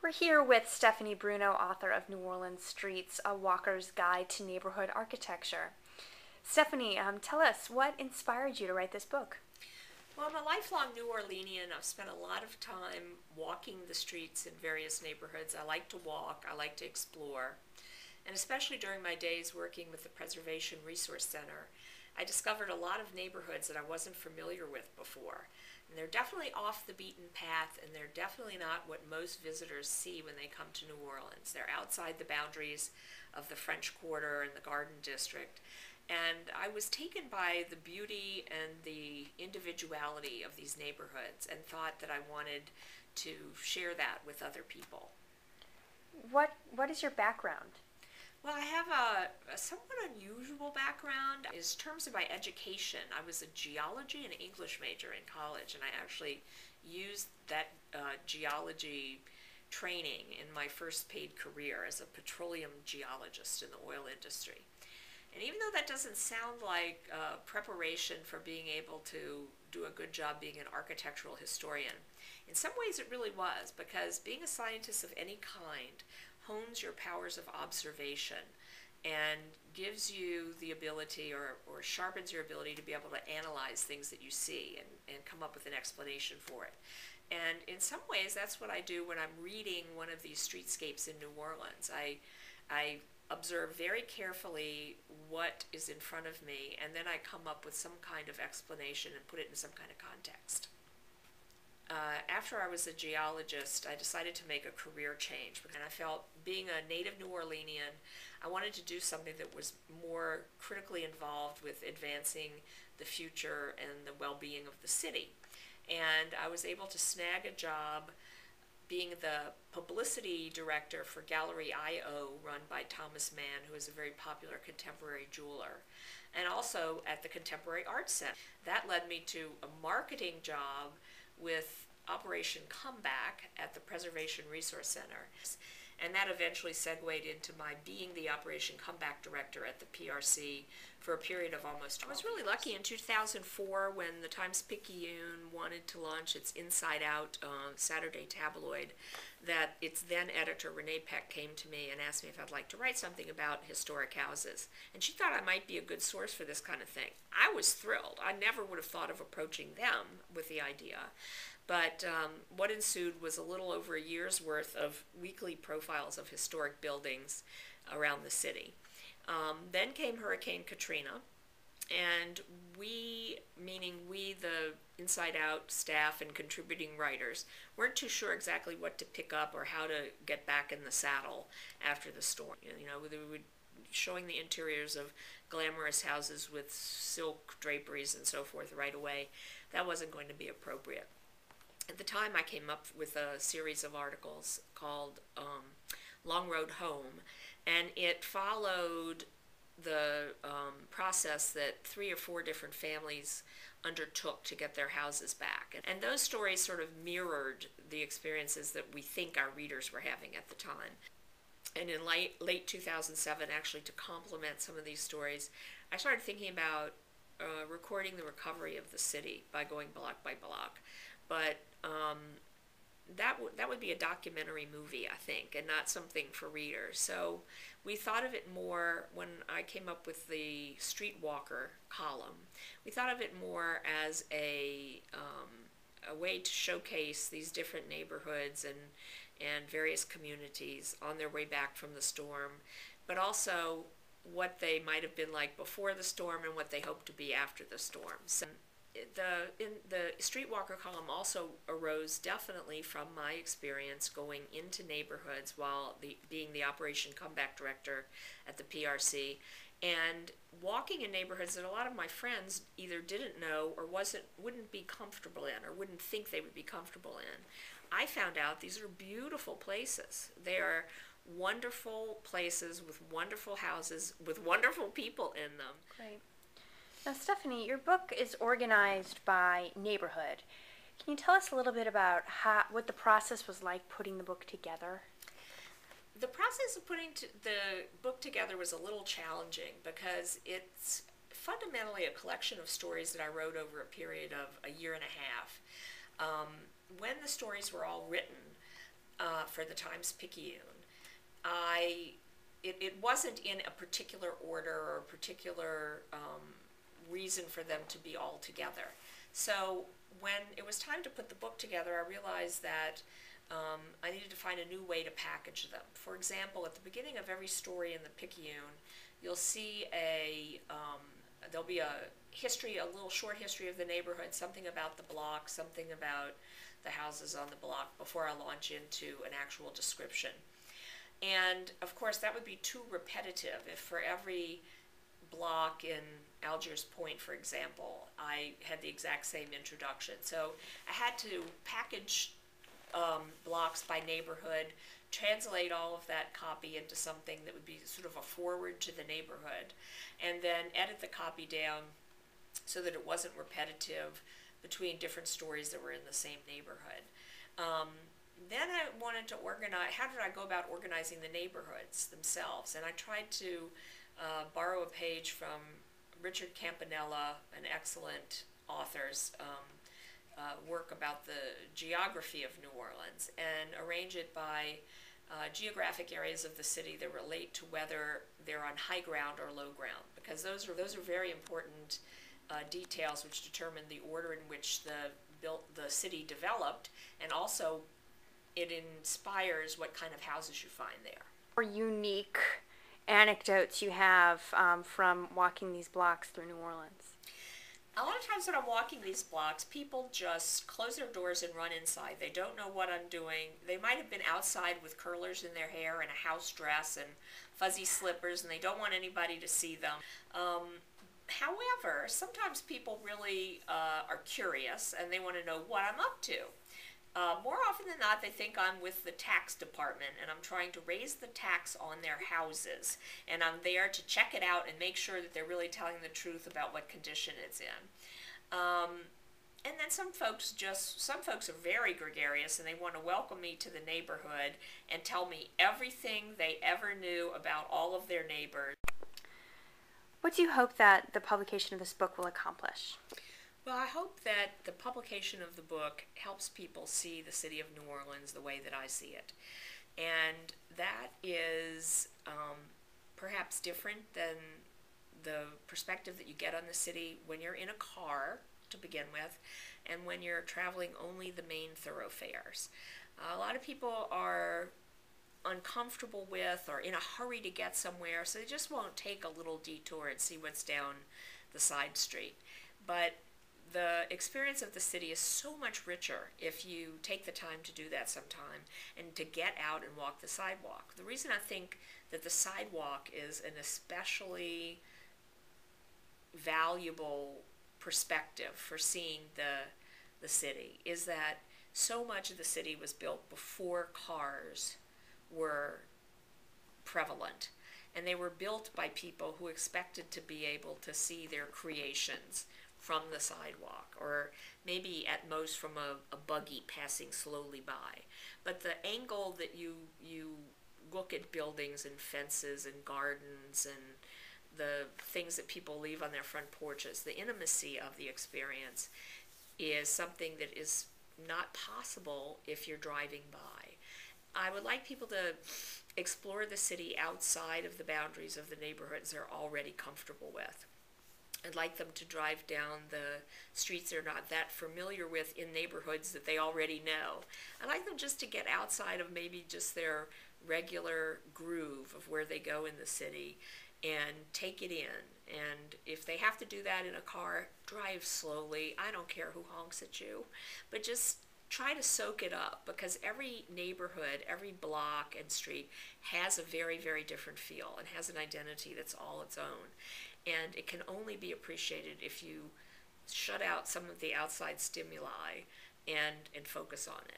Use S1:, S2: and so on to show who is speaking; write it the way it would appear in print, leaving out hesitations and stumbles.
S1: We're here with Stephanie Bruno, author of New Orleans Streets, A Walker's Guide to Neighborhood Architecture. Stephanie, tell us what inspired you to write this book?
S2: Well, I'm a lifelong New Orleanian. I've spent a lot of time walking the streets in various neighborhoods. I like to walk, I like to explore. And especially during my days working with the Preservation Resource Center, I discovered a lot of neighborhoods that I wasn't familiar with before. And they're definitely off the beaten path, and they're definitely not what most visitors see when they come to New Orleans. They're outside the boundaries of the French Quarter and the Garden District. And I was taken by the beauty and the individuality of these neighborhoods and thought that I wanted to share that with other people.
S1: What is your background?
S2: Well, I have a somewhat unusual background. In terms of my education, I was a geology and English major in college, and I actually used that geology training in my first paid career as a petroleum geologist in the oil industry. And even though that doesn't sound like preparation for being able to do a good job being an architectural historian, in some ways it really was, because being a scientist of any kind hones your powers of observation and gives you the ability or sharpens your ability to be able to analyze things that you see and come up with an explanation for it. And in some ways that's what I do when I'm reading one of these streetscapes in New Orleans. I observe very carefully what is in front of me, and then I come up with some kind of explanation and put it in some kind of context. After I was a geologist, I decided to make a career change, and I felt, being a native New Orleanian, I wanted to do something that was more critically involved with advancing the future and the well-being of the city. And I was able to snag a job being the publicity director for Gallery I.O., run by Thomas Mann, who is a very popular contemporary jeweler, and also at the Contemporary Art Center. That led me to a marketing job with Operation Comeback at the Preservation Resource Center. And that eventually segued into my being the Operation Comeback director at the PRC for a period of almost 12 years. I was really lucky in 2004 when the Times-Picayune wanted to launch its Inside Out Saturday tabloid, that its then editor, Renee Peck, came to me and asked me if I'd like to write something about historic houses. And she thought I might be a good source for this kind of thing. I was thrilled. I never would have thought of approaching them with the idea. But what ensued was a little over a year's worth of weekly profiles of historic buildings around the city. Then came Hurricane Katrina, and we, meaning we, the Inside Out staff and contributing writers, weren't too sure exactly what to pick up or how to get back in the saddle after the storm. You know, we were showing the interiors of glamorous houses with silk draperies and so forth right away. That wasn't going to be appropriate. At the time, I came up with a series of articles called Long Road Home, and it followed the process that 3 or 4 different families undertook to get their houses back. And those stories sort of mirrored the experiences that we think our readers were having at the time. And in late 2007, actually, to complement some of these stories, I started thinking about recording the recovery of the city by going block by block. But that would be a documentary movie, I think, and not something for readers. So we thought of it more, when I came up with the Streetwalker column, we thought of it more as a way to showcase these different neighborhoods and various communities on their way back from the storm, but also what they might have been like before the storm and what they hope to be after the storm. So the Streetwalker column also arose definitely from my experience going into neighborhoods while being the Operation Comeback director at the PRC, and walking in neighborhoods that a lot of my friends either didn't know or wouldn't be comfortable in, or wouldn't think they would be comfortable in. I found out these are beautiful places. They are wonderful places with wonderful houses with wonderful people in them.
S1: Great. Now, Stephanie, your book is organized by neighborhood. Can you tell us a little bit about what the process was like putting the book together?
S2: The process of putting the book together was a little challenging because it's fundamentally a collection of stories that I wrote over a period of a year and a half. When the stories were all written, for the Times-Picayune, it wasn't in a particular order or a particular reason for them to be all together. So when it was time to put the book together, I realized that I needed to find a new way to package them. For example, at the beginning of every story in the Picayune, you'll see there'll be a little short history of the neighborhood, something about the block, something about the houses on the block before I launch into an actual description. And of course that would be too repetitive if for every block in Algiers Point, for example, I had the exact same introduction. So I had to package blocks by neighborhood, translate all of that copy into something that would be sort of a forward to the neighborhood, and then edit the copy down so that it wasn't repetitive between different stories that were in the same neighborhood. Then I wanted to organize, how did I go about organizing the neighborhoods themselves? And I tried to borrow a page from Richard Campanella, an excellent author's work about the geography of New Orleans, and arrange it by geographic areas of the city that relate to whether they're on high ground or low ground, because those are very important details which determine the order in which the city developed, and also it inspires what kind of houses you find there.
S1: Or unique anecdotes you have from walking these blocks through New Orleans?
S2: A lot of times when I'm walking these blocks, people just close their doors and run inside. They don't know what I'm doing. They might have been outside with curlers in their hair and a house dress and fuzzy slippers, and they don't want anybody to see them. However, sometimes people really are curious and they want to know what I'm up to. More often than not, they think I'm with the tax department and I'm trying to raise the tax on their houses, and I'm there to check it out and make sure that they're really telling the truth about what condition it's in. And then some folks are very gregarious and they want to welcome me to the neighborhood and tell me everything they ever knew about all of their neighbors.
S1: What do you hope that the publication of this book will accomplish?
S2: Well, I hope that the publication of the book helps people see the city of New Orleans the way that I see it. And that is perhaps different than the perspective that you get on the city when you're in a car, to begin with, and when you're traveling only the main thoroughfares. A lot of people are uncomfortable with or in a hurry to get somewhere, so they just won't take a little detour and see what's down the side street. But the experience of the city is so much richer if you take the time to do that sometime and to get out and walk the sidewalk. The reason I think that the sidewalk is an especially valuable perspective for seeing the city is that so much of the city was built before cars were prevalent, and they were built by people who expected to be able to see their creations from the sidewalk, or maybe at most from a buggy passing slowly by. But the angle that you look at buildings and fences and gardens and the things that people leave on their front porches, the intimacy of the experience is something that is not possible if you're driving by. I would like people to explore the city outside of the boundaries of the neighborhoods they're already comfortable with. I'd like them to drive down the streets they're not that familiar with in neighborhoods that they already know. I'd like them just to get outside of maybe just their regular groove of where they go in the city and take it in. And if they have to do that in a car, drive slowly. I don't care who honks at you, but just try to soak it up, because every neighborhood, every block and street has a very, very different feel and has an identity that's all its own. And it can only be appreciated if you shut out some of the outside stimuli and focus on it.